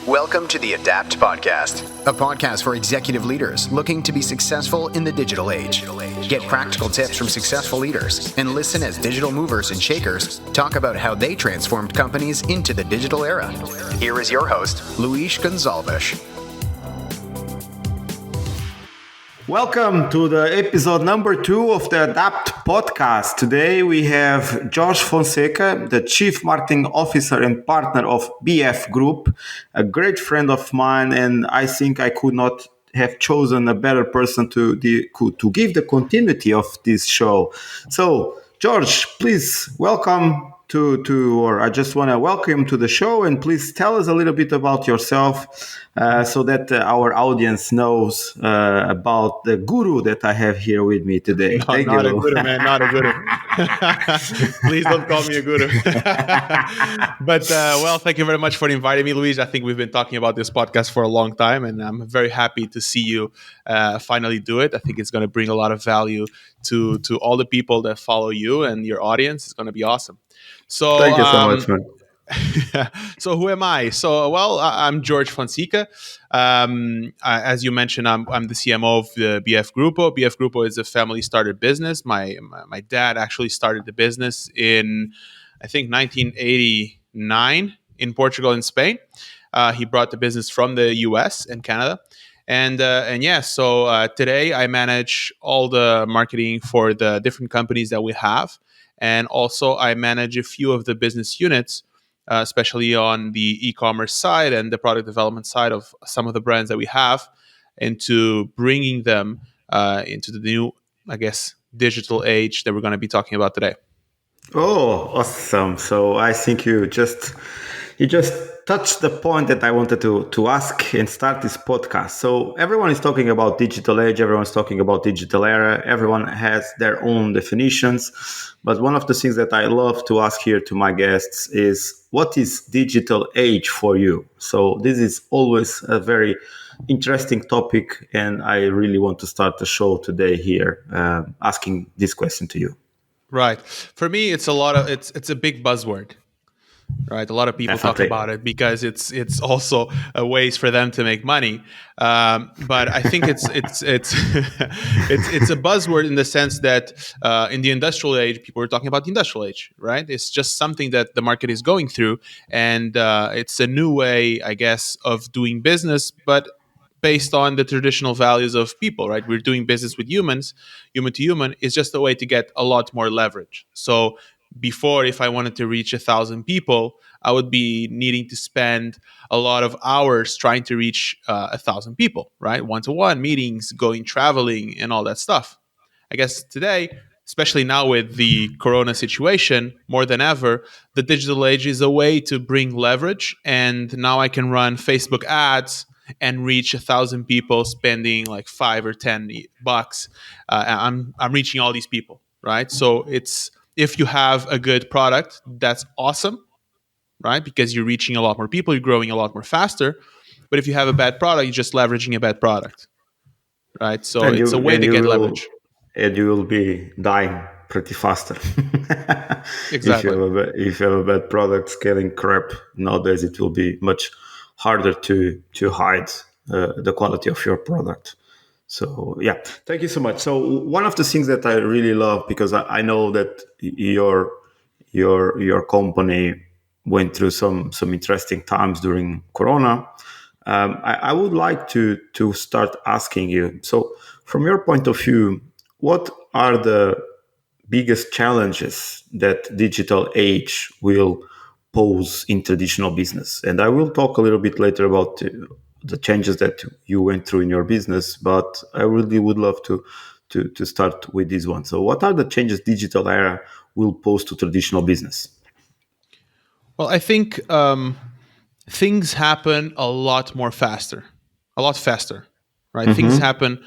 Welcome to the Adapt Podcast, a podcast for executive leaders looking to be successful in the digital age. Get practical tips from successful leaders and listen as digital movers and shakers talk about how they transformed companies into the digital era. Here is your host, Luis Gonzalez. Welcome to the episode number 2 of the Adapt podcast. Today we have Jorge Fonseca, the Chief Marketing Officer and partner of BF Group, a great friend of mine, and I think I could not have chosen a better person to give the continuity of this show. So, Jorge, please welcome or I just want to welcome to the show, and please tell us a little bit about yourself so that our audience knows about the guru that I have here with me today. Thank you. Not a guru, man. Not a guru. Please don't call me a guru. But, thank you very much for inviting me, Luis. I think we've been talking about this podcast for a long time, and I'm very happy to see you finally do it. I think it's going to bring a lot of value to all the people that follow you and your audience. It's going to be awesome. So, thank you so much, man. So who am I? I'm Jorge Fonseca. As you mentioned, I'm the CMO of the BF Grupo. BF Grupo is a family-started business. My dad actually started the business in, I think, 1989 in Portugal and Spain. He brought the business from the US and Canada. So today I manage all the marketing for the different companies that we have. And also I manage a few of the business units, especially on the e-commerce side and the product development side of some of the brands that we have, into bringing them into the new, digital age that we're going to be talking about today. Oh, awesome. So I think you just touched the point that I wanted to ask and start this podcast. So everyone is talking about digital age, everyone's talking about digital era, everyone has their own definitions. But one of the things that I love to ask here to my guests is, what is digital age for you? So this is always a very interesting topic, and I really want to start the show today here asking this question to you. Right. For me, it's a big buzzword. Right, a lot of people talk about it because it's also a ways for them to make money. But I think it's it's a buzzword in the sense that in the industrial age, people are talking about the industrial age. Right, it's just something that the market is going through, and it's a new way, I guess, of doing business, but based on the traditional values of people. Right, we're doing business with humans, human to human. It's just a way to get a lot more leverage. So before, if I wanted to reach 1,000 people, I would be needing to spend a lot of hours trying to reach 1,000 people, right? One-to-one meetings, traveling, and all that stuff. I guess today, especially now with the Corona situation, more than ever, the digital age is a way to bring leverage. And now I can run Facebook ads and reach 1,000 people spending like $5 or $10. I'm reaching all these people, right? So if you have a good product, that's awesome, right? Because you're reaching a lot more people, you're growing a lot more faster. But if you have a bad product, you're just leveraging a bad product, right? So it's a way to get leverage. And you will be dying pretty faster. Exactly. If you have a bad product, scaling crap, nowadays it will be much harder to hide the quality of your product. So, yeah, thank you so much. So one of the things that I really love, because I know that your company went through some interesting times during Corona, I would like to start asking you. So from your point of view, what are the biggest challenges that digital age will pose in traditional business? And I will talk a little bit later about the changes that you went through in your business, but I really would love to start with this one. So what are the changes digital era will pose to traditional business? Well, I think things happen a lot faster, right? Mm-hmm. Things happen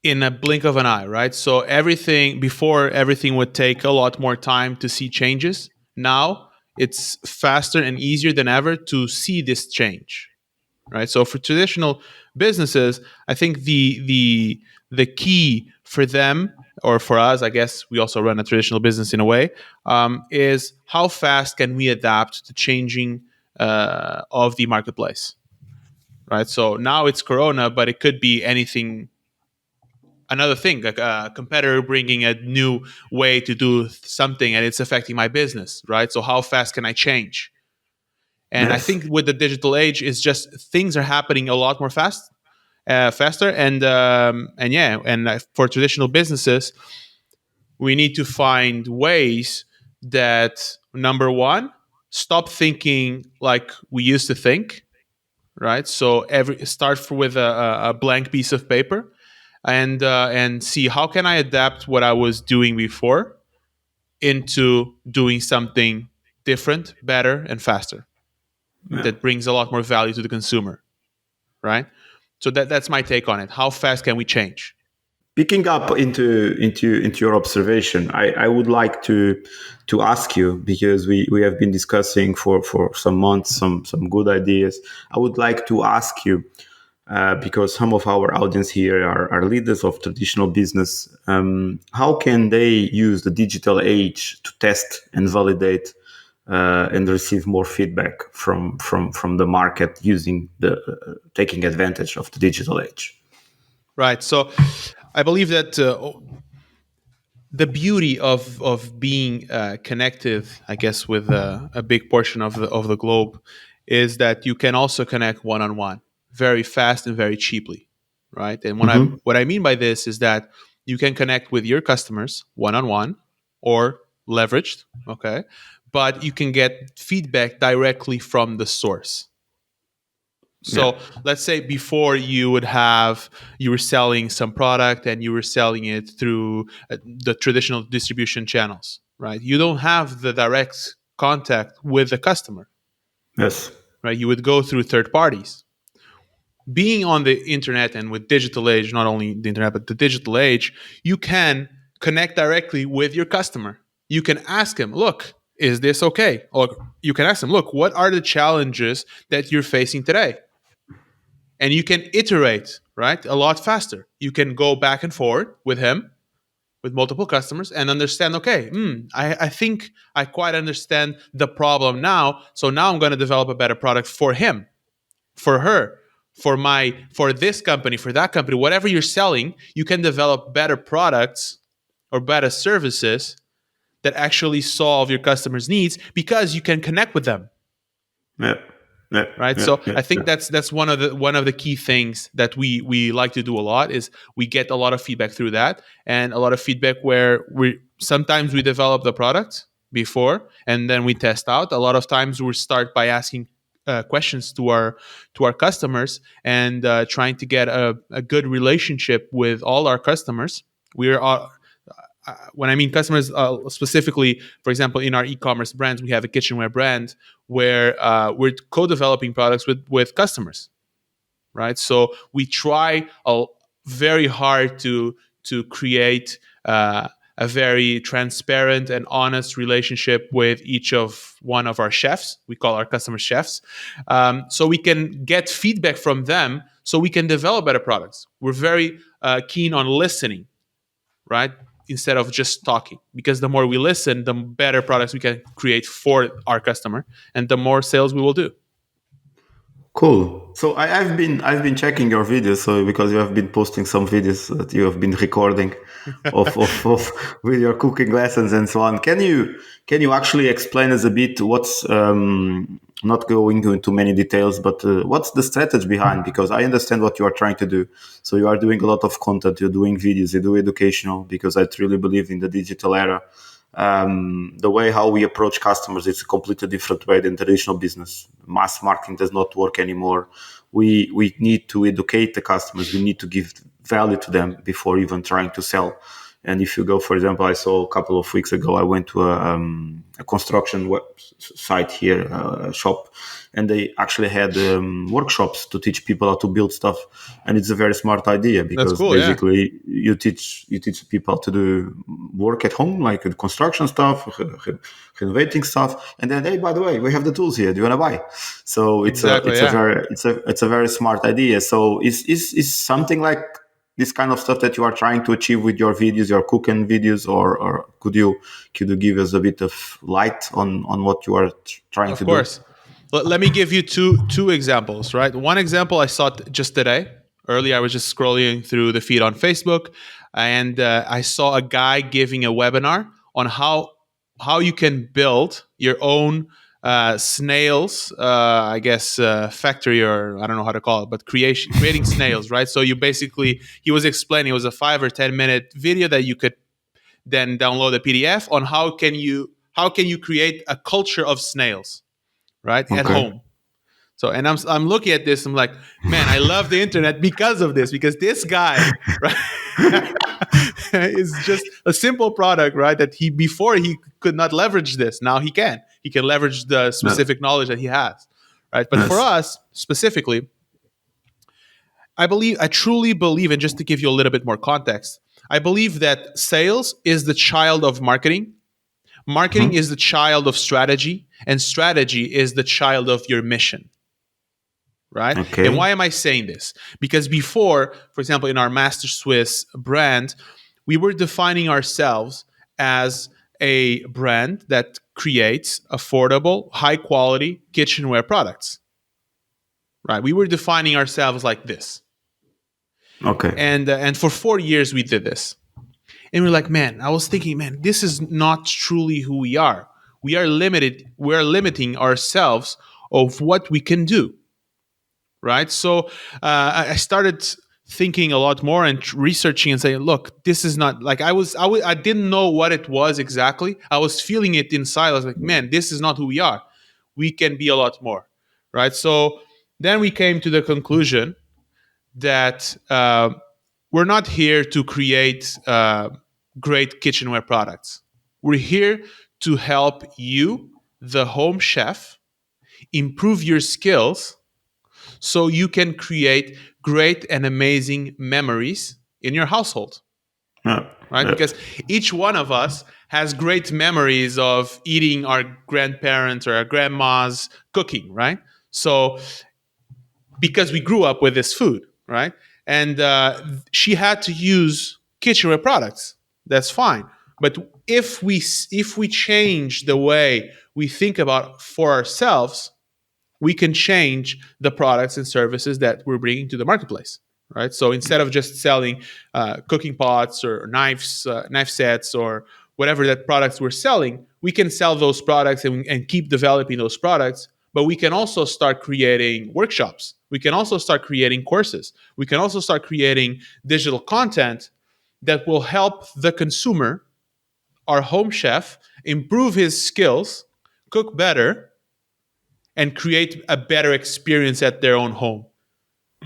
in a blink of an eye, right? So everything would take a lot more time to see changes. Now it's faster and easier than ever to see this change. Right. So for traditional businesses, I think the key for them, or for us, I guess we also run a traditional business in a way, is how fast can we adapt to changing of the marketplace, right? So now it's Corona, but it could be anything, another thing, like a competitor bringing a new way to do something and it's affecting my business, right? So how fast can I change? And I Yes. think with the digital age, it's just things are happening a lot more faster. And for traditional businesses, we need to find ways that, number one, stop thinking like we used to think, right? So start with a blank piece of paper, and see how can I adapt what I was doing before into doing something different, better, and faster Yeah. that brings a lot more value to the consumer, right? So that's my take on it. How fast can we change? Picking up into your observation, I would like to ask you, because we have been discussing for some months some good ideas. I would like to ask you, because some of our audience here are leaders of traditional business. How can they use the digital age to test and validate and receive more feedback from the market using taking advantage of the digital age? Right. So I believe that the beauty of being connected, I guess, with a big portion of the globe, is that you can also connect one on one, very fast and very cheaply, right? And Mm-hmm. what I mean by this is that you can connect with your customers one on one or leveraged, okay, but you can get feedback directly from the source. Yeah. So let's say before you were selling some product and you were selling it through the traditional distribution channels, right? You don't have the direct contact with the customer, Yes. right? You would go through third parties. Being on the internet and with digital age, not only the internet, but the digital age, you can connect directly with your customer. You can ask him, look, is this okay? Or you can ask him, look, what are the challenges that you're facing today? And you can iterate, right, a lot faster. You can go back and forward with him, with multiple customers, and understand, okay, I think I quite understand the problem now, so now I'm going to develop a better product for him, for her, for this company, for that company. Whatever you're selling, you can develop better products or better services that actually solve your customers' needs because you can connect with them. Yeah. Yeah. Right, Yeah. so Yeah. I think Yeah. that's one of the key things that we like to do a lot, is we get a lot of feedback through that, and a lot of feedback where we sometimes we develop the product before and then we test out. A lot of times we start by asking questions to our customers, and trying to get a good relationship with all our customers. We're when I mean customers, specifically, for example, in our e-commerce brands, we have a kitchenware brand where we're co-developing products with customers, right? So we try very hard to create a very transparent and honest relationship with each of one of our chefs. We call our customers chefs, so we can get feedback from them, so we can develop better products. We're very keen on listening, right? Instead of just talking, because the more we listen, the better products we can create for our customer, and the more sales we will do. Cool. So I've been checking your videos. So because you have been posting some videos that you have been recording of with your cooking lessons and so on. Can you actually explain us a bit what's not going into many details, but what's the strategy behind? Because I understand what you are trying to do. So you are doing a lot of content. You're doing videos. You do educational, because I truly believe in the digital era. The way how we approach customers is a completely different way than traditional business. Mass marketing does not work anymore. We need to educate the customers. We need to give value to them before even trying to sell. And if you go, for example, I saw a couple of weeks ago, I went to a construction site here, a shop, and they actually had workshops to teach people how to build stuff. And it's a very smart idea, That's because cool, yeah. basically you teach people to do work at home, like construction stuff, renovating stuff, and then, hey, by the way, we have the tools here. Do you want to buy? So Exactly, yeah. it's a very smart idea. So is something like this kind of stuff that you are trying to achieve with your videos, your cooking videos, or could you give us a bit of light on what you are trying Of to course. Let me give you two examples, right? One example I saw just today. Earlier, I was just scrolling through the feed on Facebook, and I saw a guy giving a webinar on how you can build your own snails, I guess, factory, or I don't know how to call it, but creating snails, right? So you basically, he was explaining, it was a 5 or 10 minute video that you could then download a PDF on how can you create a culture of snails, right, at Okay. home. So, and I'm looking at this, I'm like, man, I love the internet because of this, because this guy, right, is just a simple product, right? That before he could not leverage this, now he can. He can leverage the specific knowledge that he has, right? But for us specifically, I truly believe, and just to give you a little bit more context, I believe that sales is the child of marketing. Marketing is the child of strategy, and strategy is the child of your mission. Right? Okay. And why am I saying this? Because before, for example, in our Master Swiss brand, we were defining ourselves as a brand that creates affordable, high quality kitchenware products. Right? We were defining ourselves like this. Okay. And for 4 years we did this. And we're like, man, I was thinking, man, this is not truly who we are. We are limited. We're limiting ourselves of what we can do. Right. So I started thinking a lot more and researching and saying, look, this is not like I didn't know what it was exactly. I was feeling it inside. I was like, man, this is not who we are. We can be a lot more. Right. So then we came to the conclusion that we're not here to create great kitchenware products. We're here to help you, the home chef, improve your skills so you can create great and amazing memories in your household. Right? Because each one of us has great memories of eating our grandparents or our grandma's cooking, right? So because we grew up with this food, right? And she had to use kitchenware products. That's fine. But if we change the way we think about for ourselves, we can change the products and services that we're bringing to the marketplace, right? So instead of just selling cooking pots or knives, knife sets, or whatever that products we're selling, we can sell those products and keep developing those products. But we can also start creating workshops. We can also start creating courses. We can also start creating digital content that will help the consumer, our home chef, improve his skills, cook better, and create a better experience at their own home.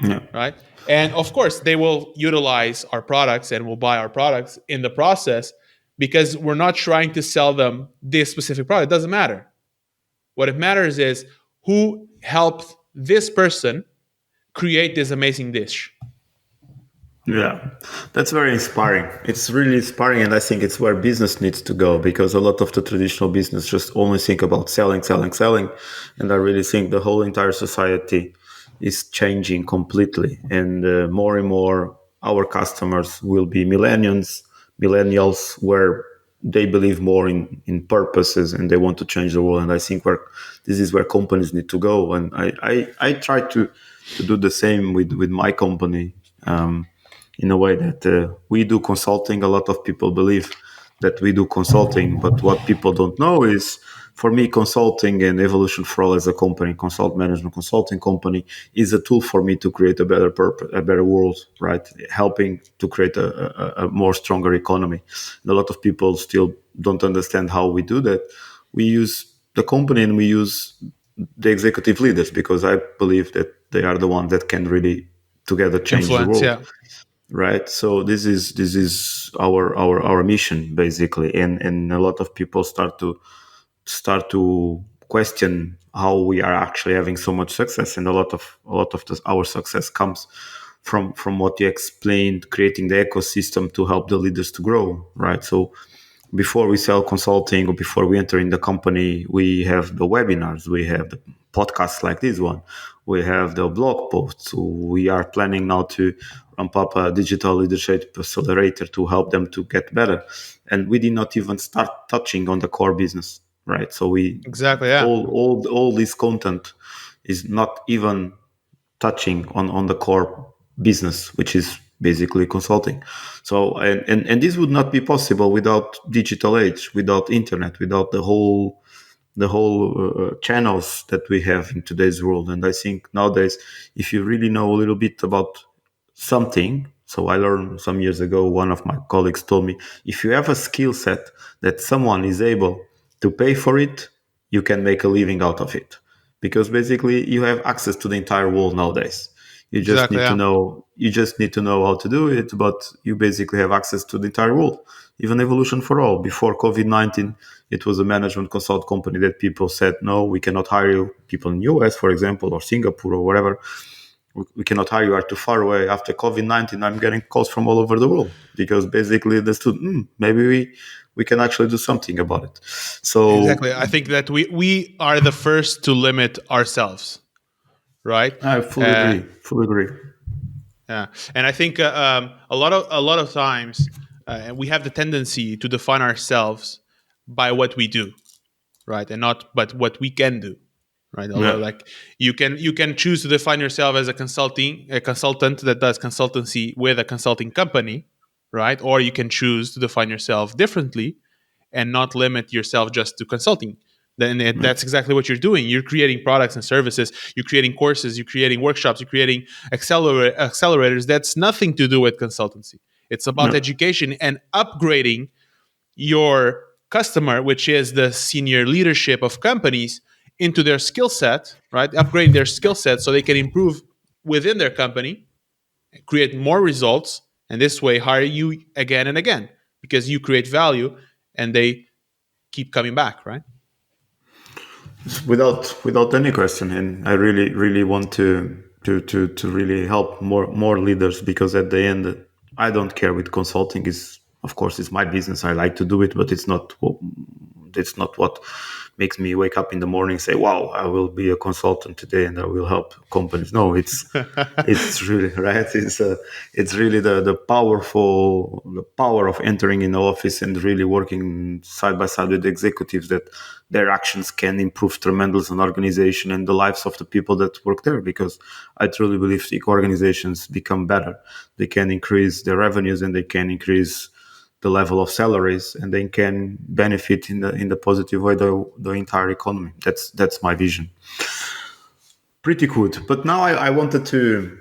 Yeah. Right? And of course, they will utilize our products and will buy our products in the process, because we're not trying to sell them this specific product. It doesn't matter. What it matters is who helped this person create this amazing dish. Yeah, that's very inspiring. It's really inspiring, and I think it's where business needs to go, because a lot of the traditional business just only think about selling. And I really think the whole entire society is changing completely. And more our customers will be millennials, where they believe more in purposes and they want to change the world. And I think this is where companies need to go. And I try to do the same with my company. In a way that we do consulting. A lot of people believe that we do consulting, but what people don't know is, for me, consulting and Evolution for All as a company, consult management consulting company, is a tool for me to create a better purpose, a better world, right? Helping to create a more stronger economy. And a lot of people still don't understand how we do that. We use the company and we use the executive leaders, because I believe that they are the ones that can really together change the world. Yeah. Right. So this is our mission, basically. And a lot of people start to question how we are actually having so much success. And a lot of our success comes from what you explained, creating the ecosystem to help the leaders to grow. Right. So before we sell consulting or before we enter in the company, we have the webinars, we have the podcasts like this one, we have the blog posts. We are planning now to ramp up a Digital Leadership Accelerator to help them to get better. And we did not even start touching on the core business. right? So we Exactly. Yeah. all this content is not even touching on the core business, which is basically consulting. So and this would not be possible without digital age, without internet, without the whole channels that we have in today's world. And I think nowadays, if you really know a little bit about something, so I learned some years ago, one of my colleagues told me, if you have a skill set that someone is able to pay for it, you can make a living out of it, because basically you have access to the entire world nowadays. You just Exactly. need to Yeah. know how to do it, but you basically have access to the entire world. Even Evolution for All, before COVID-19, it was a management consult company that people said, no, we cannot hire you. People in US, for example, or Singapore or whatever, we cannot hire you, are too far away. After COVID-19, I'm getting calls from all over the world, because basically they stood, maybe we can actually do something about it. So Exactly. I think that we are the first to limit ourselves, right? I fully Uh, agree. Fully agree. yeah, and I think a lot of times we have the tendency to define ourselves by what we do, right, and not but what we can do, right? Yeah. Like you can choose to define yourself as a consultant that does consultancy with a consulting company, right? Or you can choose to define yourself differently and not limit yourself just to consulting. Then that's exactly what you're doing. You're creating products and services. You're creating courses. You're creating workshops. You're creating accelerators. That's nothing to do with consultancy. It's about Yeah. education and upgrading your customer, which is the senior leadership of companies, into their skill set, right? Upgrading their skill set so they can improve within their company, create more results, and this way hire you again and again because you create value and they keep coming back, right? Without any question. And I really want to really help more leaders, because at the end, I don't care with consulting. Is of course it's my business. I like to do it, but it's not what makes me wake up in the morning and say, wow, I will be a consultant today and I will help companies. No, it's really right. It's really the power of entering in the office and really working side by side with the executives, that their actions can improve tremendous an organization and the lives of the people that work there. Because I truly believe if organizations become better, they can increase their revenues and they can increase the level of salaries, and they can benefit in the positive way the entire economy. That's my vision. Pretty good. But now I wanted to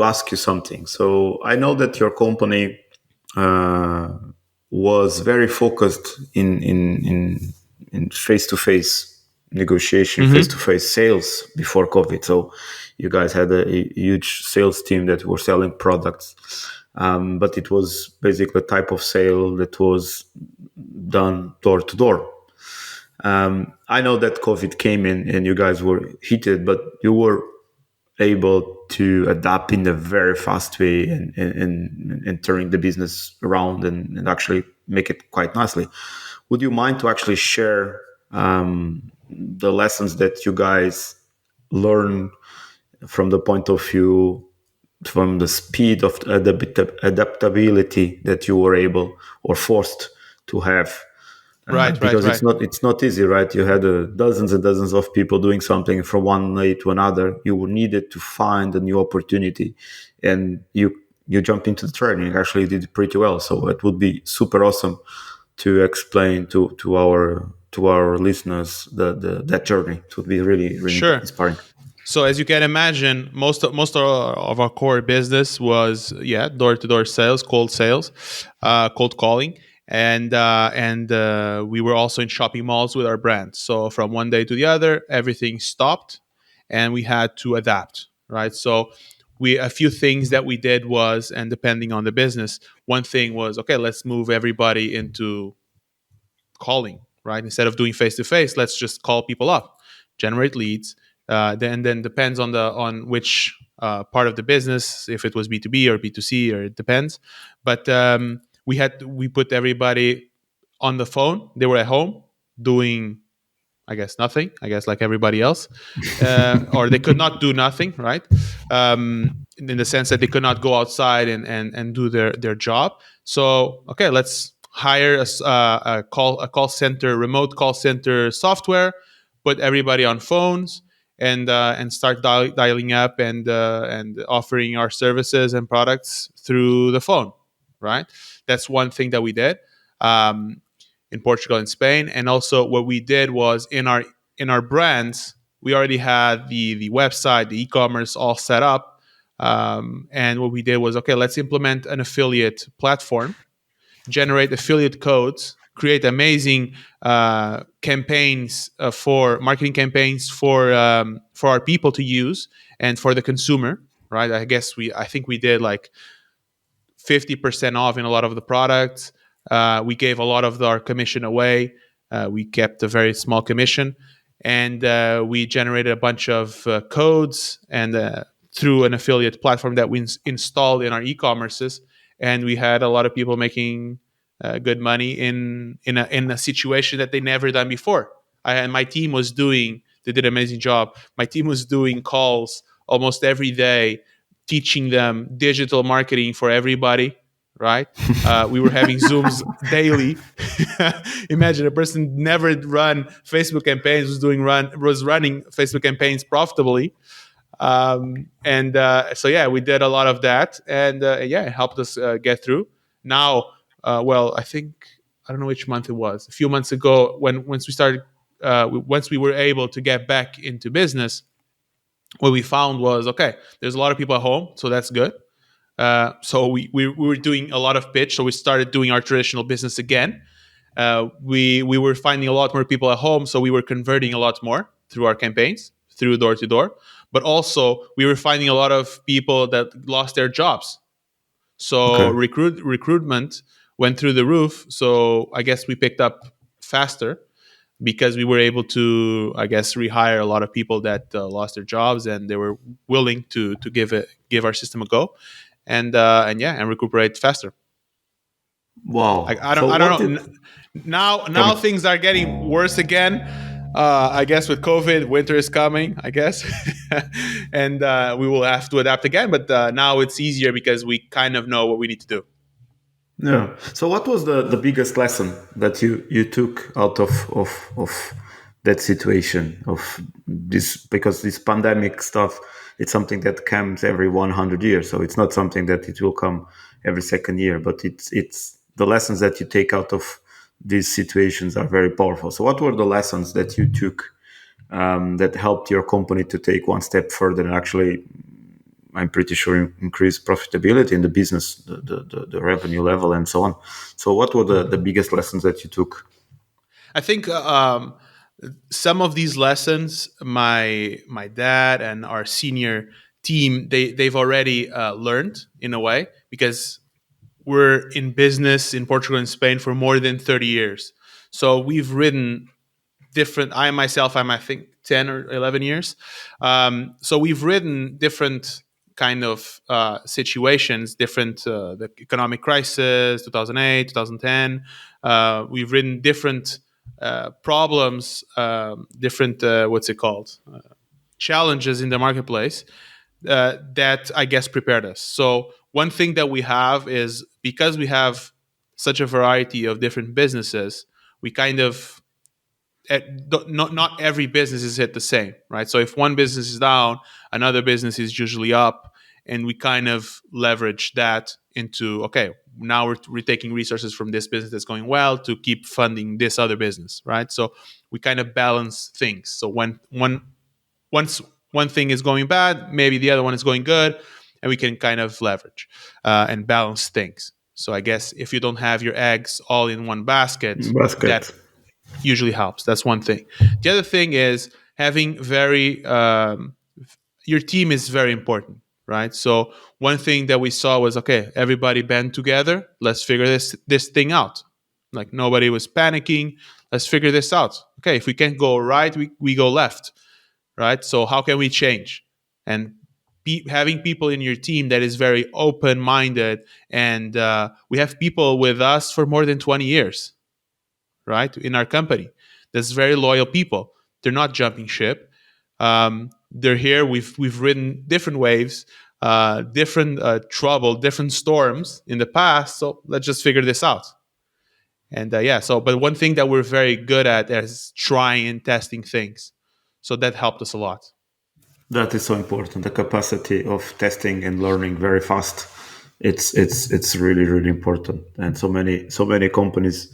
ask you something. So I know that your company uh, was very focused in face to face negotiation, face to Mm-hmm. face sales before COVID. So you guys had a huge sales team that were selling products, but it was basically a type of sale that was done door to door. I know that COVID came in and you guys were heated, but you were able to adapt in a very fast way and turning the business around and actually make it quite nicely. Would you mind to actually share the lessons that you guys learn from the point of view, from the speed of adaptability that you were able or forced to have, Right, right, because right. it's not easy, right? You had dozens and dozens of people doing something from one day to another. You needed to find a new opportunity, and you jumped into the training. You actually did pretty well. So it would be super awesome to explain to our listeners that journey. It would be really really Sure. inspiring. So as you can imagine, most of our core business was door to door sales, cold sales, cold calling, and we were also in shopping malls with our brand. So from one day to the other, everything stopped, and we had to adapt. Right. So we a few things that we did was, and depending on the business, one thing was, okay, let's move everybody into calling, right? Instead of doing face to face, let's just call people up, generate leads. Then depends on which part of the business, if it was B2B or B2C, or it depends. But we put everybody on the phone. They were at home doing, I guess, nothing. I guess like everybody else, or they could not do nothing, right? In the sense that they could not go outside and do their job. So okay, let's hire a call center, remote call center software, put everybody on phones, and start dialing up and offering our services and products through the phone. Right, that's one thing that we did in Portugal and Spain. And also, what we did was in our brands, we already had the website, the e-commerce all set up. And what we did was, okay, let's implement an affiliate platform, generate affiliate codes, create amazing campaigns for marketing campaigns for our people to use and for the consumer. Right? I think we did like 50% off in a lot of the products. We gave a lot of our commission away. We kept a very small commission, and we generated a bunch of codes and through an affiliate platform that we installed in our e-commerces, and we had a lot of people making good money in a situation that they never done before. And my team was doing. They did an amazing job. My team was doing calls almost every day, teaching them digital marketing for everybody. Right? We were having Zooms daily. Imagine a person never run Facebook campaigns was running Facebook campaigns profitably. So yeah, we did a lot of that, and yeah, it helped us get through. Now, I think I don't know which month it was. A few months ago, once we were able to get back into business, what we found was, okay, there's a lot of people at home, so that's good. So we were doing a lot of pitch, so we started doing our traditional business again. We were finding a lot more people at home, so we were converting a lot more through our campaigns, through door to door. But also, we were finding a lot of people that lost their jobs. So recruitment went through the roof. So I guess we picked up faster because we were able to, I guess, rehire a lot of people that lost their jobs, and they were willing to give our system a go, and recuperate faster. Wow! I don't know. Now things are getting worse again. I guess with COVID, winter is coming, I guess, and we will have to adapt again. But now it's easier because we kind of know what we need to do. Yeah. So what was the biggest lesson that you took out of that situation of this? Because this pandemic stuff, it's something that comes every 100 years. So it's not something that it will come every second year, but it's the lessons that you take out of these situations are very powerful. So what were the lessons that you took that helped your company to take one step further and actually, I'm pretty sure, increase profitability in the business, the revenue level, and so on. So what were the biggest lessons that you took? I think some of these lessons, my dad and our senior team, they've already learned in a way, because we're in business in Portugal and Spain for more than 30 years. So we've ridden different, I'm I think 10 or 11 years. So we've ridden different kind of situations, different the economic crisis, 2008, 2010. We've ridden different problems, different challenges in the marketplace that I guess prepared us. So one thing that we have is, because we have such a variety of different businesses, we kind of not every business is hit the same, right? So if one business is down, another business is usually up, and we kind of leverage that into, okay, now we're taking resources from this business that's going well to keep funding this other business, right? So we kind of balance things. So once one thing is going bad, maybe the other one is going good, and we can kind of leverage and balance things. So I guess if you don't have your eggs all in one basket. That usually helps. That's one thing. The other thing is having your team is very important, right? So one thing that we saw was, okay, everybody band together. Let's figure this thing out. Like, nobody was panicking. Let's figure this out. Okay, if we can't go right, we go left, right? So how can we change? And having people in your team that is very open-minded, and we have people with us for more than 20 years, right, in our company. There's very loyal people. They're not jumping ship. They're here. We've ridden different waves, different trouble, different storms in the past. So let's just figure this out. And but one thing that we're very good at is trying and testing things. So that helped us a lot. That is so important. The capacity of testing and learning very fast. It's really, really important. And so many companies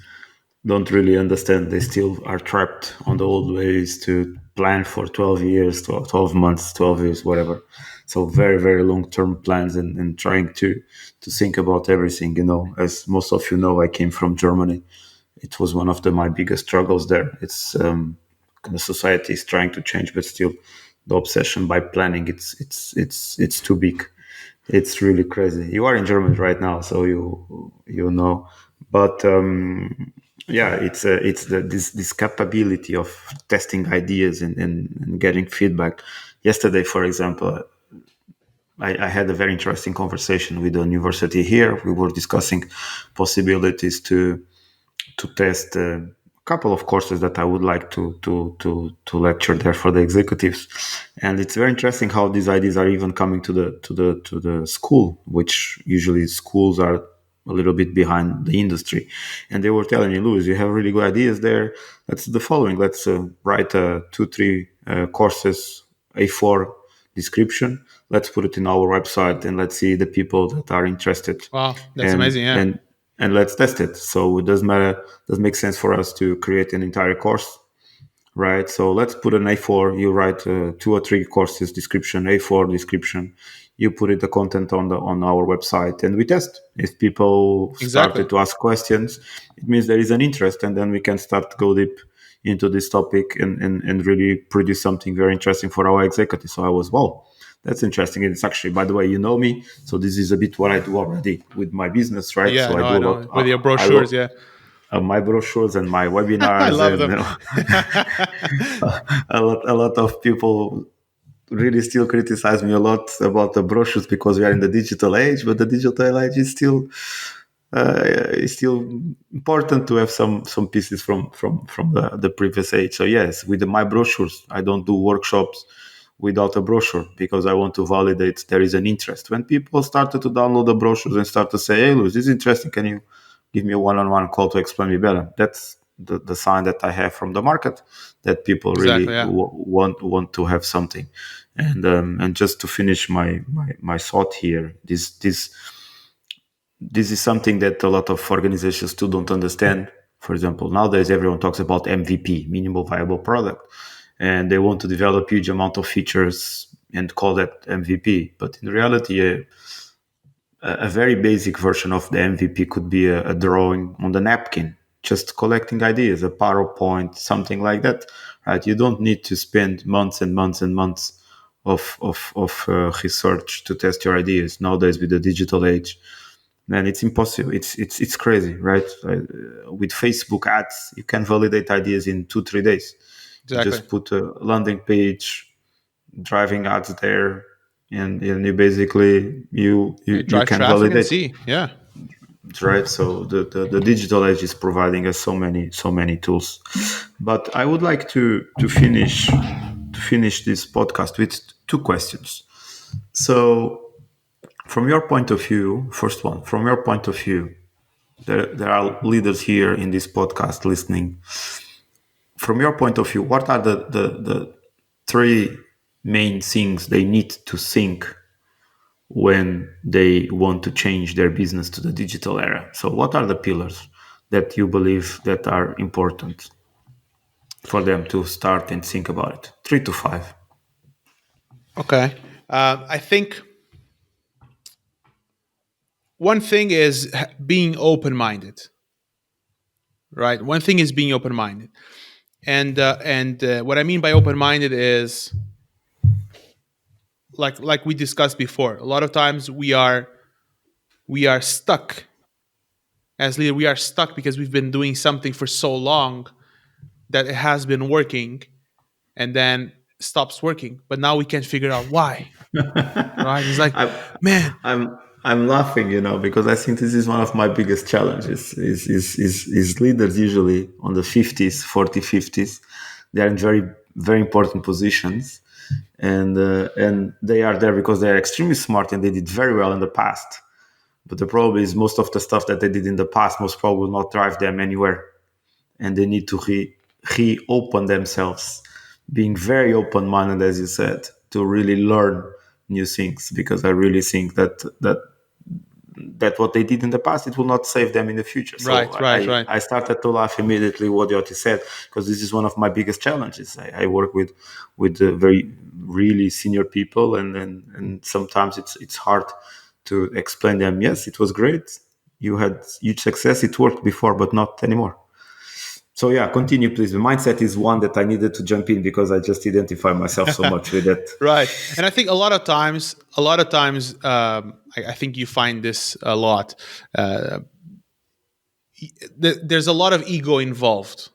don't really understand. They still are trapped on the old ways to plan for 12 years, 12 months, 12 years, whatever. So very, very long-term plans and trying to think about everything. As most of you know, I came from Germany. It was one of my biggest struggles there. It's the society is trying to change, but still the obsession by planning, it's too big. It's really crazy. You are in Germany right now, so you know. But it's this capability of testing ideas and getting feedback. Yesterday, for example, I had a very interesting conversation with the university here. We were discussing possibilities to test a couple of courses that I would like to lecture there for the executives, and it's very interesting how these ideas are even coming to the school, which usually schools are a little bit behind the industry, and they were telling me, Louis, you have really good ideas there. Let's do the following. Let's write 2-3 courses A4 description. Let's put it in our website and let's see the people that are interested. Wow, that's amazing. Yeah. And let's test it. So it doesn't matter. Doesn't make sense for us to create an entire course, right? So let's put an A4. You write 2 or 3 courses description, A4 description. You put it the content on our website, and we test. If people started to ask questions, it means there is an interest, and then we can start to go deep into this topic and really produce something very interesting for our executives. So I was, wow, that's interesting. And it's actually, by the way, you know me, so this is a bit what I do already with my business, right? Yeah, so I know. With your brochures, my brochures and my webinars. I love them. A lot of people really still criticize me a lot about the brochures because we are in the digital age, but the digital age is still important to have some pieces from the previous age. So yes, with my brochures, I don't do workshops without a brochure because I want to validate there is an interest. When people started to download the brochures and start to say, hey, Luis, this is interesting, can you give me a one-on-one call to explain me better? That's the sign that I have from the market that people really want to have something. And just to finish my thought here, this is something that a lot of organizations still don't understand. For example, nowadays everyone talks about MVP, minimal viable product, and they want to develop huge amount of features and call that MVP. But in reality, a very basic version of the MVP could be a drawing on the napkin, just collecting ideas, a PowerPoint, something like that. Right? You don't need to spend months and months and months of research to test your ideas. Nowadays, with the digital age, man, it's impossible. It's crazy, right? With Facebook ads, you can validate ideas in 2-3 days. Exactly. You just put a landing page, driving ads there, and you basically you can validate. And see. Yeah, right. So the digital age is providing us so many tools. But I would like to finish this podcast with 2 questions. So, from your point of view, first one, from your point of view, there are leaders here in this podcast listening. From your point of view, what are the 3 main things they need to think when they want to change their business to the digital era? So what are the pillars that you believe that are important for them to start and think about it? 3 to 5. Okay. I think one thing is being open-minded, right? One thing is being open-minded. And what I mean by open-minded is like we discussed before. A lot of times we are stuck as leader. We are stuck because we've been doing something for so long that it has been working, and then stops working. But now we can't figure out why. Right? It's like, I'm laughing, because I think this is one of my biggest challenges. Is leaders usually on the 50s, 40, 50s. They are in very, very important positions, and they are there because they are extremely smart and they did very well in the past. But the problem is most of the stuff that they did in the past most probably will not drive them anywhere. And they need to reopen themselves, being very open-minded, as you said, to really learn new things. Because I really think that what they did in the past, it will not save them in the future. So Right. I started to laugh immediately what Jorge said, because this is one of my biggest challenges. I work with very really senior people, and sometimes it's hard to explain them. Yes, it was great. You had huge success. It worked before, but not anymore. So yeah, continue, please. The mindset is one that I needed to jump in because I just identify myself so much with it. Right. And I think a lot of times, I think you find this a lot. There's a lot of ego involved,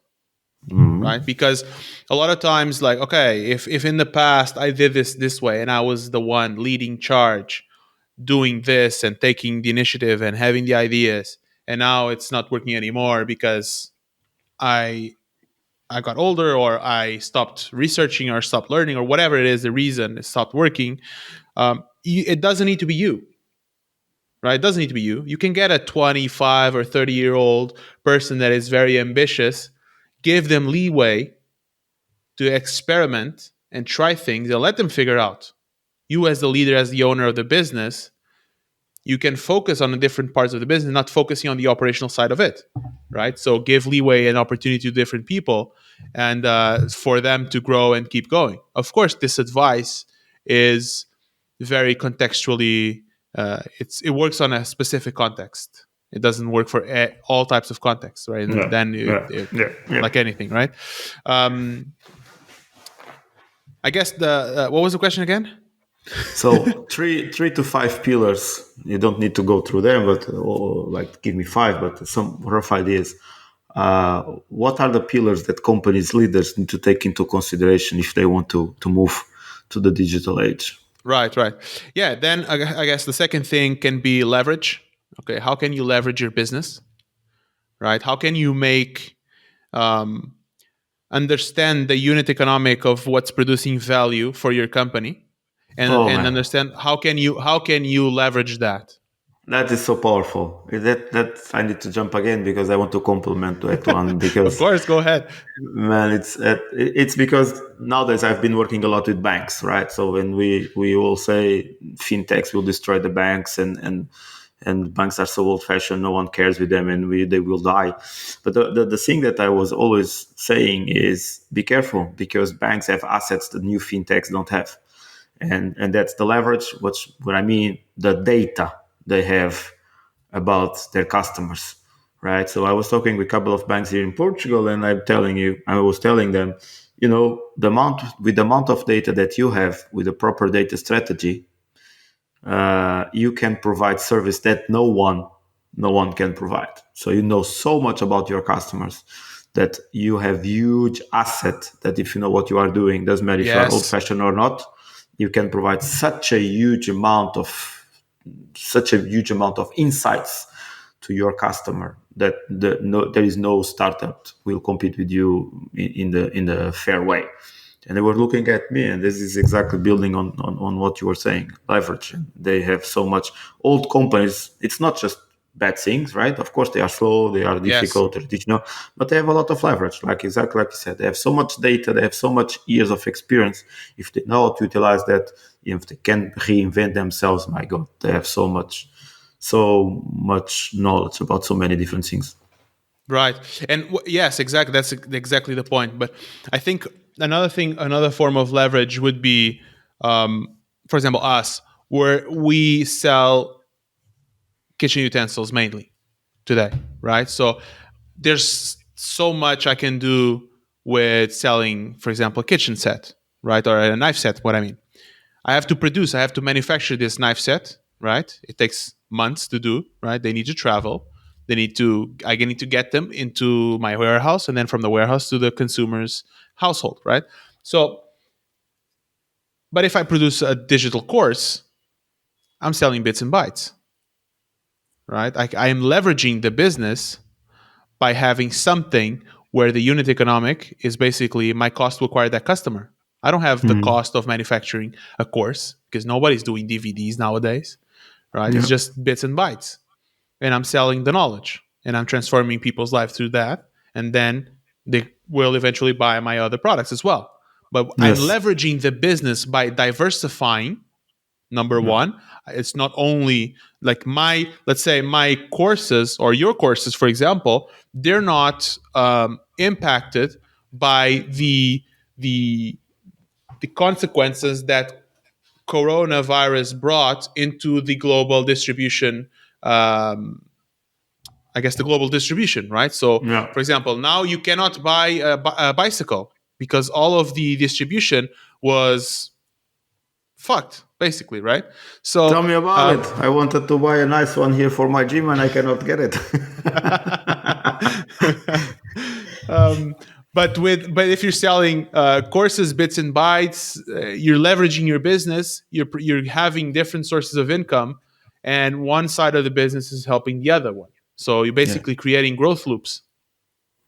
right? Because a lot of times, like, okay, if in the past I did this way and I was the one leading charge, doing this and taking the initiative and having the ideas, and now it's not working anymore because I got older, or I stopped researching, or stopped learning, or whatever it is, the reason it stopped working. It doesn't need to be you, right? It doesn't need to be you. You can get a 25 or 30-year-old person that is very ambitious, give them leeway to experiment and try things, and let them figure out. You, as the leader, as the owner of the business, you can focus on the different parts of the business, not focusing on the operational side of it, right? So give leeway and opportunity to different people, and for them to grow and keep going. Of course, this advice is very contextually. It works on a specific context. It doesn't work for all types of contexts, right? And then like anything, right? I guess what was the question again? So three to five pillars. You don't need to go through them, but give me five, but some rough ideas. What are the pillars that companies leaders need to take into consideration if they want to move to the digital age? Right. Yeah, then I guess the second thing can be leverage. Okay, how can you leverage your business? Right? How can you make understand the unit economic of what's producing value for your company, and understand how can you leverage that? That is so powerful. That I need to jump again because I want to compliment that one. Because of course, go ahead. Man, it's because nowadays I've been working a lot with banks, right? So when we all say fintechs will destroy the banks, and banks are so old fashioned, no one cares with them, and they will die. But the thing that I was always saying is be careful, because banks have assets that new fintechs don't have, and that's the leverage. What I mean, the data they have about their customers, right? So I was talking with a couple of banks here in Portugal, and I was telling them, the amount of data that you have with a proper data strategy, you can provide service that no one can provide. So you know so much about your customers that you have huge asset that if you know what you are doing, doesn't matter if you are old fashioned or not, you can provide such a huge amount of insights to your customer that there is no startup will compete with you in the fair way. And they were looking at me, and this is exactly building on what you were saying, leverage. They have so much old companies. It's not just bad things, right? Of course, they are slow, they are difficult, but they have a lot of leverage. Exactly like you said, they have so much data, they have so much years of experience. If they know how to utilize that, if they can reinvent themselves, my God, they have so much knowledge about so many different things. Right. And yes, exactly. That's exactly the point. But I think another form of leverage would be, for example, us, where we sell kitchen utensils mainly today, right? So there's so much I can do with selling, for example, a kitchen set, right? Or a knife set, what I mean. I have to manufacture this knife set, right? It takes months to do, right? They need to travel. I need to get them into my warehouse, and then from the warehouse to the consumer's household, right? So, but if I produce a digital course, I'm selling bits and bytes, right? I am leveraging the business by having something where the unit economic is basically my cost to acquire that customer. I don't have the cost of manufacturing a course because nobody's doing DVDs nowadays, right? It's just bits and bytes. and I'm selling the knowledge, and I'm transforming people's lives through that, and then they will eventually buy my other products as well. But I'm Yes. leveraging the business by diversifying. Number one, it's not only like let's say my courses or your courses, for example, they're not impacted by the consequences that coronavirus brought into the global distribution. I guess the global distribution, right? So, Yeah. for example, now you cannot buy a bicycle because all of the distribution was fucked, basically, right? So, Tell me about it. I wanted to buy a nice one here for my gym and I cannot get it. but if you're selling courses, bits and bytes, you're leveraging your business. You're having different sources of income, and one side of the business is helping the other one. So you're basically creating growth loops.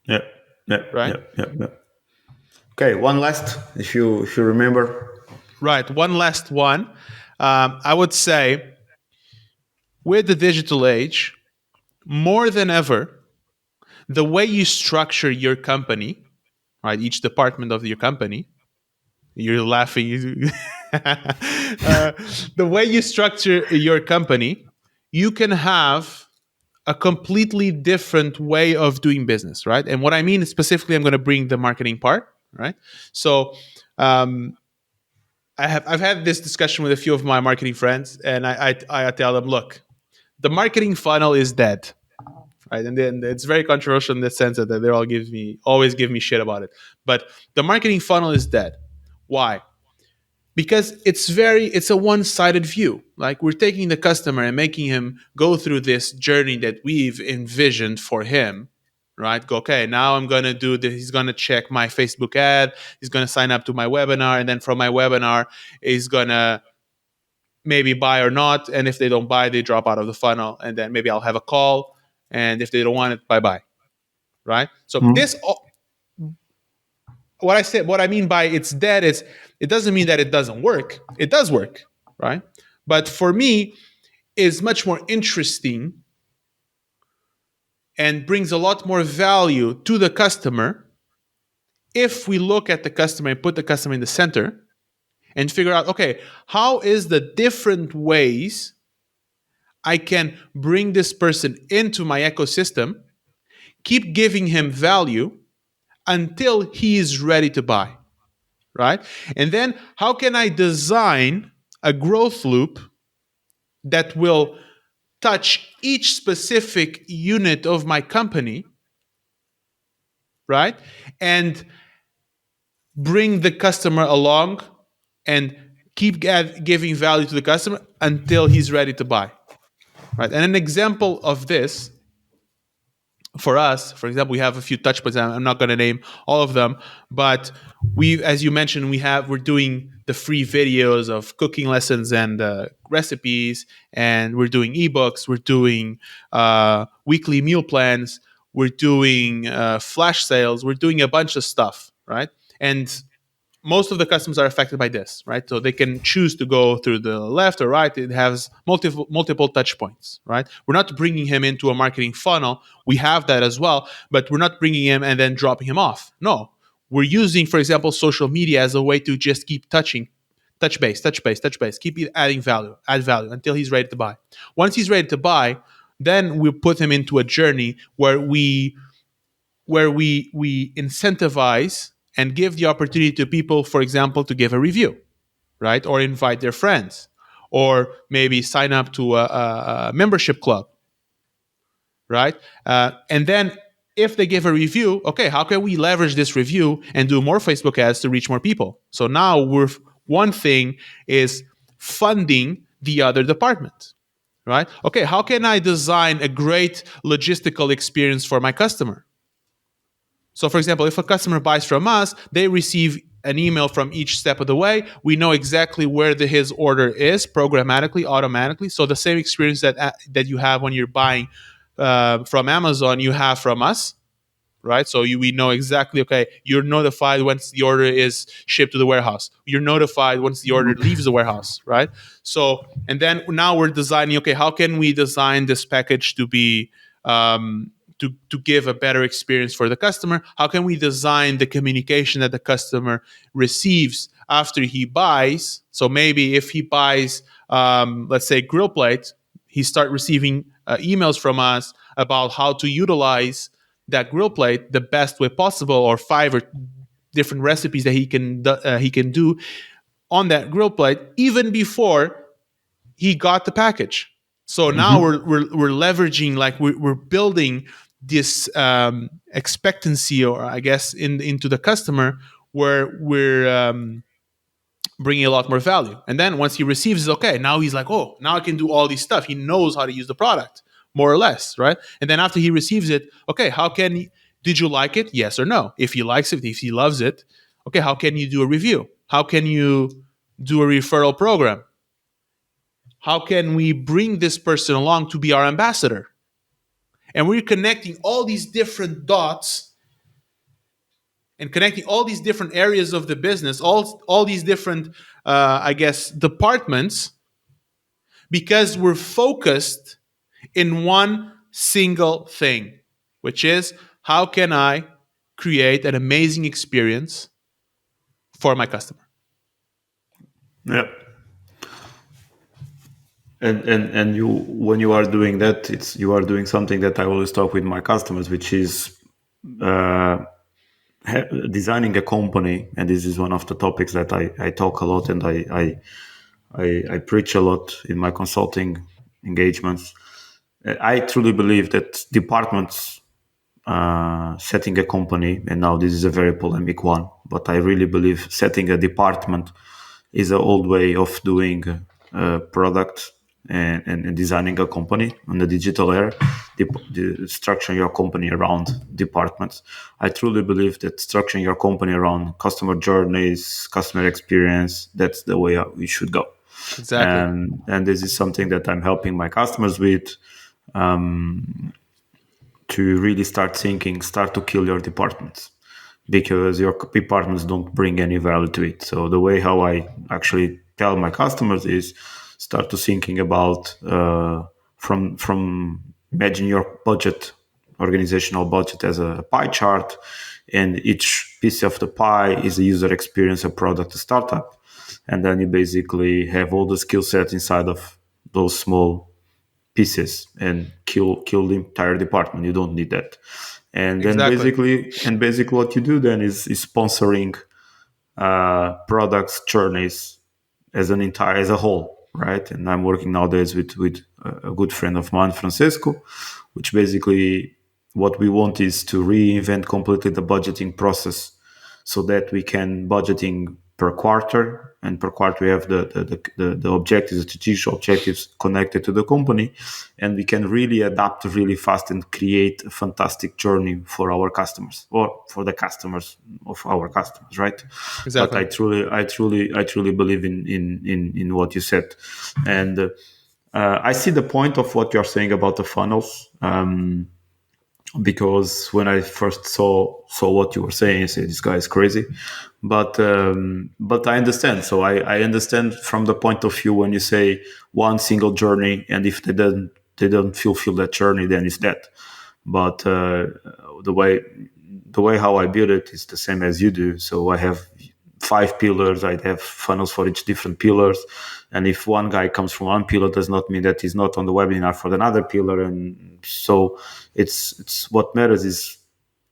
Yeah, yeah, right? yeah. Okay, one last, if you remember. Right, one last one. I would say, with the digital age, more than ever, the way you structure your company, right, each department of your company, you're laughing. The way you structure your company, you can have a completely different way of doing business, right? And what I mean is specifically, I'm going to bring the marketing part, right? So, I've had this discussion with a few of my marketing friends, and I tell them, look, the marketing funnel is dead, right? And then it's very controversial in the sense that they always give me shit about it. But the marketing funnel is dead. Why? Because it's a one-sided view. Like, we're taking the customer and making him go through this journey that we've envisioned for him, right? Go, okay, now I'm going to do this. He's going to check my Facebook ad. He's going to sign up to my webinar. And then from my webinar, he's going to maybe buy or not. And if they don't buy, they drop out of the funnel. And then maybe I'll have a call. And if they don't want it, bye-bye, right? So what I mean by it's dead is, it doesn't mean that it doesn't work. It does work, right? But for me, it's much more interesting and brings a lot more value to the customer if we look at the customer and put the customer in the center and figure out, okay, how is the different ways I can bring this person into my ecosystem, keep giving him value until he is ready to buy, right? And then how can I design a growth loop that will touch each specific unit of my company, right? And bring the customer along and keep giving value to the customer until he's ready to buy, right? And an example of this for us, for example, we have a few touch points. I'm not going to name all of them, but as you mentioned, we're doing the free videos of cooking lessons and recipes, and we're doing ebooks, we're doing weekly meal plans, we're doing flash sales, we're doing a bunch of stuff, right? And most of the customers are affected by this, right? So they can choose to go through the left or right. It has multiple touch points, right? We're not bringing him into a marketing funnel. We have that as well, but we're not bringing him and then dropping him off. No, we're using, for example, social media as a way to just keep touch base, keep add value until he's ready to buy. Once he's ready to buy, then we put him into a journey where we incentivize and give the opportunity to people, for example, to give a review, right? Or invite their friends, or maybe sign up to a membership club, right? And then if they give a review, okay, how can we leverage this review and do more Facebook ads to reach more people? So now one thing is funding the other department, right? Okay, how can I design a great logistical experience for my customer? So, for example, if a customer buys from us, they receive an email from each step of the way. We know exactly where his order is programmatically, automatically. So the same experience that you have when you're buying from Amazon, you have from us, right? So we know exactly, okay, you're notified once the order is shipped to the warehouse. You're notified once the order leaves the warehouse, right? So, and then now we're designing, okay, how can we design this package to be, to give a better experience for the customer? How can we design the communication that the customer receives after he buys? So maybe if he buys, let's say, grill plate, he start receiving emails from us about how to utilize that grill plate the best way possible, or 5 or different recipes that he can do on that grill plate even before he got the package. So now we're leveraging, like we're building this expectancy, or I guess into the customer, where we're bringing a lot more value. And then once he receives it, okay, now he's like, oh, now I can do all these stuff. He knows how to use the product, more or less, right? And then after he receives it, okay, did you like it? Yes or no? If he likes it, if he loves it, okay, how can you do a review? How can you do a referral program? How can we bring this person along to be our ambassador? And we're connecting all these different dots and connecting all these different areas of the business, all these different, I guess, departments, because we're focused in one single thing, which is, how can I create an amazing experience for my customer? Yeah. And you, when you are doing that, you are doing something that I always talk with my customers, which is designing a company. And this is one of the topics that I talk a lot, and I preach a lot in my consulting engagements. I truly believe that departments setting a company, and now this is a very polemic one, but I really believe setting a department is an old way of doing product and designing a company in the digital era, structuring your company around departments. I truly believe that structuring your company around customer journeys, customer experience, that's the way we should go. Exactly. And this is something that I'm helping my customers with, to really start to kill your departments, because your departments don't bring any value to it. So the way how I actually tell my customers is start to thinking about from imagine your budget, organizational budget, as a pie chart, and each piece of the pie is a user experience, a product, a startup, and then you basically have all the skill sets inside of those small pieces and kill the entire department. You don't need that. And then Exactly. basically what you do then is sponsoring products journeys as a whole, right? And I'm working nowadays with a good friend of mine, Fonseca, which basically what we want is to reinvent completely the budgeting process, so that we can budgeting per quarter, and per quarter we have the objectives, the strategic objectives connected to the company, and we can really adapt really fast and create a fantastic journey for our customers, or for the customers of our customers, right? Exactly. But I truly believe in what you said, and I see the point of what you're saying about the funnels. Because when I first saw what you were saying, I said, this guy is crazy. But I understand. So I understand from the point of view when you say one single journey, and if they don't fulfill that journey, then it's dead. But the way how I build it is the same as you do. So I have 5 pillars. I have funnels for each different pillars. And if one guy comes from one pillar, does not mean that he's not on the webinar for another pillar. And so it's what matters is,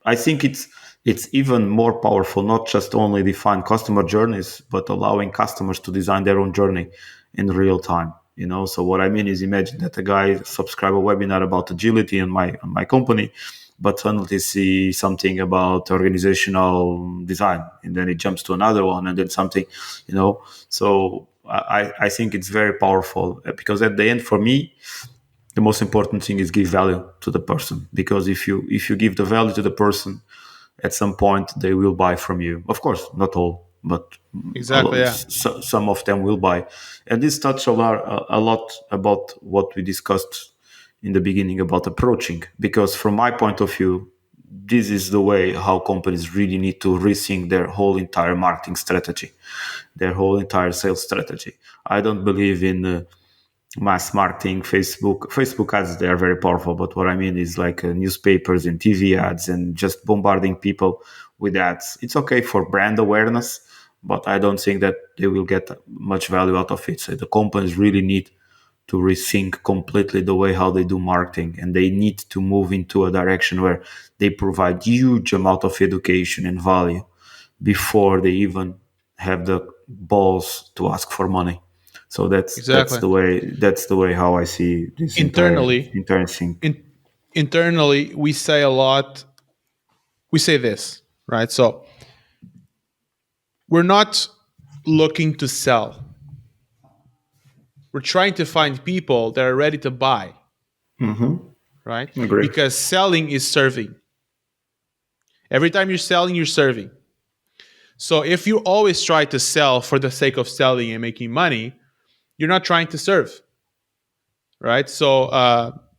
I think it's even more powerful, not just only define customer journeys, but allowing customers to design their own journey in real time. So what I mean is, imagine that a guy subscribe a webinar about agility on my company, but suddenly see something about organizational design, and then it jumps to another one, and then something, So I think it's very powerful, because at the end, for me, the most important thing is give value to the person, because if you give the value to the person, at some point they will buy from you. Of course, not all, but Exactly. Yeah. some of them will buy. And this touched a lot about what we discussed in the beginning about approaching, because from my point of view, this is the way how companies really need to rethink their whole entire marketing strategy, their whole entire sales strategy. I don't believe in mass marketing. Facebook ads, they are very powerful, but what I mean is like newspapers and TV ads and just bombarding people with ads. It's okay for brand awareness, but I don't think that they will get much value out of it. So the companies really need to rethink completely the way how they do marketing, and they need to move into a direction where they provide huge amount of education and value before they even have the balls to ask for money. So that's the way how I see this entire thing. Internally, we say a lot. We say this, right? So we're not looking to sell. We're trying to find people that are ready to buy, right? Agree. Because selling is serving. Every time you're selling, you're serving. So if you always try to sell for the sake of selling and making money, you're not trying to serve, right? So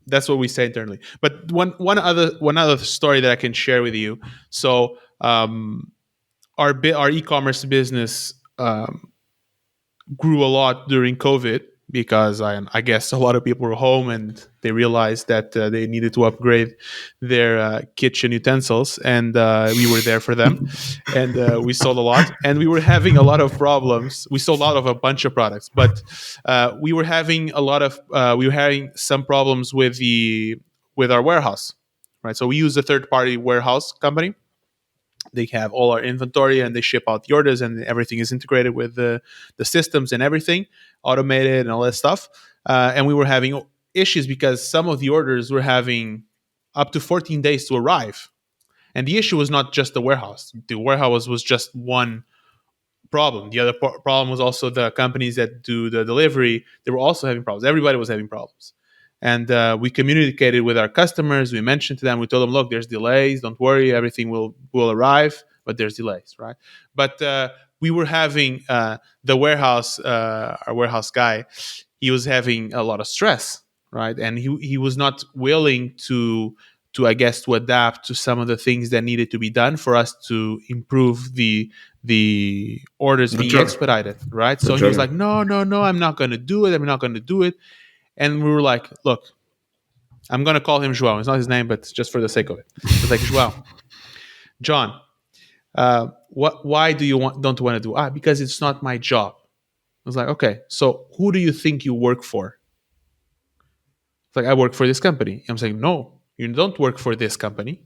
that's what we say internally. But one other story that I can share with you. So our e-commerce business grew a lot during COVID because I guess a lot of people were home and they realized that they needed to upgrade their kitchen utensils, and we were there for them, and we sold a lot, and we were having a lot of problems. We sold a bunch of products, but we were having some problems with our warehouse, right? So we use a third-party warehouse company. They have all our inventory and they ship out the orders, and everything is integrated with the systems and everything, automated and all that stuff. And we were having issues because some of the orders were having up to 14 days to arrive. And the issue was not just the warehouse. The warehouse was just one problem. The other problem was also the companies that do the delivery. They were also having problems. Everybody was having problems. And we communicated with our customers. We mentioned to them, we told them, look, there's delays. Don't worry, everything will arrive, but there's delays, right? But we were having the warehouse, our warehouse guy, he was having a lot of stress, right? And he was not willing to adapt to some of the things that needed to be done for us to improve the orders being expedited, right? So he was like, no, I'm not going to do it. And we were like, look, I'm going to call him João. It's not his name, but just for the sake of it. It's like, John, why do you don't want to do it? Because it's not my job. I was like, okay, so who do you think you work for? It's like, I work for this company. I'm saying, no, you don't work for this company.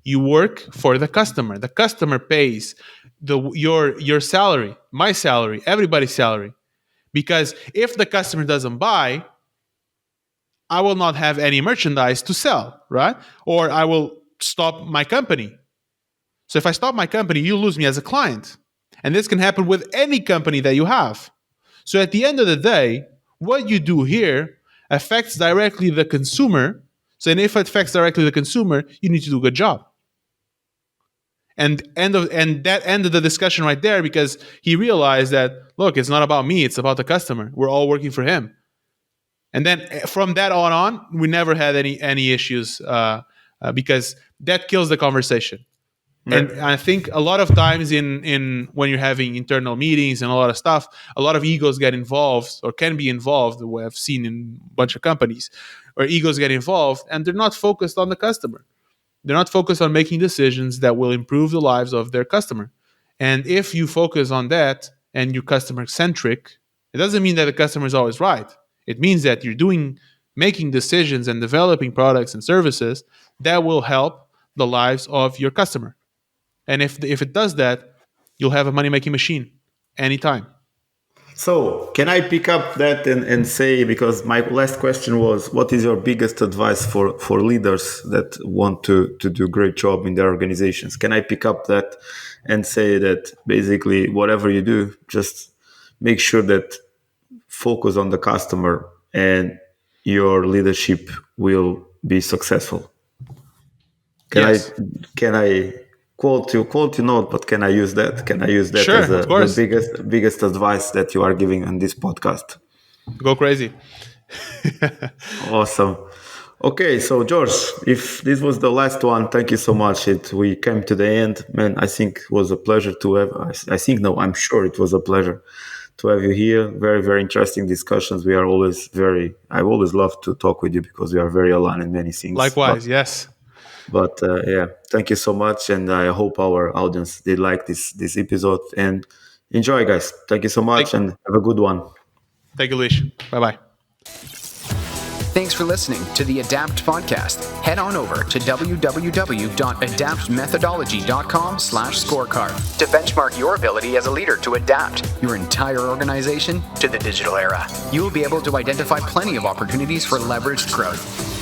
You work for the customer. The customer pays your salary, my salary, everybody's salary. Because if the customer doesn't buy, I will not have any merchandise to sell, right? Or I will stop my company. So if I stop my company, you lose me as a client. And this can happen with any company that you have. So at the end of the day, what you do here affects directly the consumer. So if it affects directly the consumer, you need to do a good job. And that ended the discussion right there, because he realized that, look, it's not about me, it's about the customer. We're all working for him. And then from that on, we never had any issues because that kills the conversation. Right. And I think a lot of times in when you're having internal meetings and a lot of stuff, a lot of egos get involved or can be involved. We have seen in a bunch of companies where egos get involved and they're not focused on the customer. They're not focused on making decisions that will improve the lives of their customer. And if you focus on that and you're customer-centric, it doesn't mean that the customer is always right. It means that you're making decisions and developing products and services that will help the lives of your customer. And if it does that, you'll have a money-making machine anytime. So can I pick up that and say, because my last question was, what is your biggest advice for leaders that want to do a great job in their organizations? Can I pick up that and say that basically whatever you do, just make sure that focus on the customer and your leadership will be successful? Can I quote you note, but can I use that? Can I use that sure, as the biggest advice that you are giving on this podcast? Go crazy. Awesome. Okay, so George, if this was the last one, thank you so much. We came to the end, man. I think it was a pleasure to have. I think no, I'm sure it was a pleasure to have you here. Very, very interesting discussions. We are always I always love to talk with you because we are very aligned in many things. Likewise, yes. But yeah, thank you so much, and I hope our audience did like this episode and enjoy, guys. Thank you so much, and have a good one. Thank you, Lish. Bye-bye. Thanks for listening to the Adapt podcast. Head on over to www.adaptmethodology.com/scorecard to benchmark your ability as a leader to adapt your entire organization to the digital era. You will be able to identify plenty of opportunities for leveraged growth.